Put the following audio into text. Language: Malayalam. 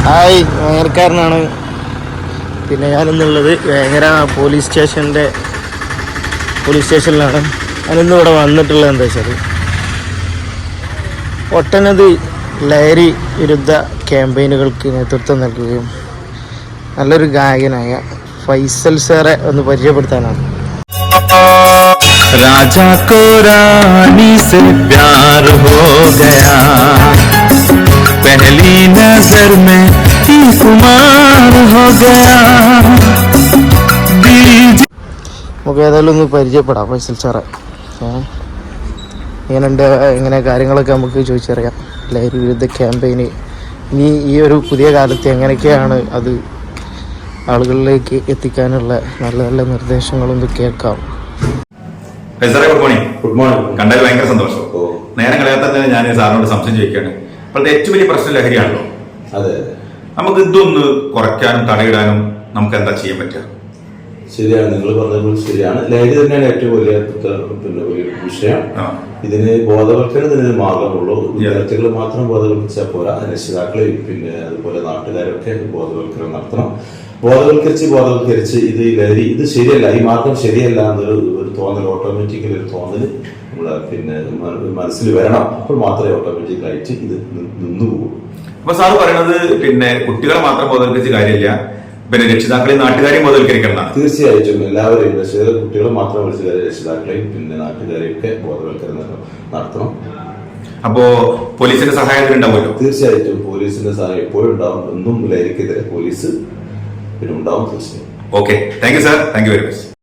ഹായ്, വേങ്ങരക്കാരനാണ്. പിന്നെ ഞാനിന്നുള്ളത് വേങ്ങര പോലീസ് സ്റ്റേഷനിലാണ്. ഞാനിന്ന് ഇവിടെ വന്നിട്ടുള്ളത് എന്താ വെച്ചാൽ, ഒട്ടനവധി ലഹരി വിരുദ്ധ ക്യാമ്പയിനുകൾക്ക് നേതൃത്വം നൽകുകയും നല്ലൊരു ഗായകനായ ഫൈസൽ സാറെ ഒന്ന് പരിചയപ്പെടുത്താനാണ്. राजा को रानी से प्यार हो गया, पहली नजर में ही कुमार हो गया. നമുക്ക് ഏതായാലും ഒന്ന് പരിചയപ്പെടാം ഫൈസൽ സാറെ. ഇങ്ങനെ കാര്യങ്ങളൊക്കെ നമുക്ക് ചോദിച്ചറിയാം. ലഹരി വിരുദ്ധ ക്യാമ്പയിന് ഇനി ഈ ഒരു പുതിയ കാലത്ത് എങ്ങനെയൊക്കെയാണ് അത് ആളുകളിലേക്ക് എത്തിക്കാനുള്ള നല്ല നല്ല നിർദ്ദേശങ്ങളൊന്ന് കേൾക്കാം. Good morning. Good morning. കണ്ടതിൽ ഭയങ്കര സന്തോഷം. നേരം കളയാത്ത തന്നെ ഞാൻ സാറിനോട് സംശയം ചോദിക്കുകയാണ്. ഇപ്പോഴത്തെ ഏറ്റവും വലിയ പ്രശ്നം ലഹരിയാണല്ലോ. അതെ, നമുക്ക് ഇതൊന്ന് കുറയ്ക്കാനും തടയിടാനും നമുക്ക് എന്താ ചെയ്യാൻ പറ്റുക? ശരിയാണ്, നിങ്ങൾ പറഞ്ഞപ്പോൾ ശരിയാണ്. ലഹരി തന്നെയാണ് ഏറ്റവും വലിയ ഒരു വിഷയം. ഇതിന് ബോധവൽക്കരണത്തിന് മാർഗമുള്ളൂ. വിദ്യാർത്ഥികൾ മാത്രം ബോധവൽക്കരിച്ചാൽ പോരാ, രക്ഷിതാക്കളെയും പിന്നെ അതുപോലെ നാട്ടുകാരൊക്കെ ബോധവൽക്കരണം നടത്തണം. ബോധവൽക്കരിച്ച് ഇത് ലഹരി ഇത് ശരിയല്ല, ഈ മാർഗം ശരിയല്ല എന്നൊരു തോന്നൽ, ഓട്ടോമാറ്റിക്കലി ഒരു തോന്നൽ നമ്മളെ പിന്നെ മനസ്സിൽ വരണം. അപ്പോൾ മാത്രമേ ഓട്ടോമാറ്റിക്കലായിട്ട് ഇത് നിന്നുപോകൂ. അപ്പൊ സാറ് പറയുന്നത് പിന്നെ കുട്ടികളെ മാത്രം ബോധവൽക്കരിച്ച കാര്യമില്ല, പിന്നെ രക്ഷിതാക്കളെയും നാട്ടുകാരെയും ബോധവൽക്കരിക്കണം. തീർച്ചയായിട്ടും എല്ലാവരെയും, കുട്ടികളെ മാത്രം വിളിച്ച രക്ഷിതാക്കളെയും പിന്നെ നാട്ടുകാരെയും ഒക്കെ ബോധവൽക്കരണം നടത്തണം. അപ്പോ പോലീസിന്റെ സഹായം ഉണ്ടാവുമല്ലോ? തീർച്ചയായിട്ടും പോലീസിന്റെ സഹായം എപ്പോഴും ഉണ്ടാവും. എന്നും ലഹരിക്കെതിരെ പോലീസ് പിന്നെ ഉണ്ടാവും. തീർച്ചയായും. Okay, thank you sir. Thank you very much.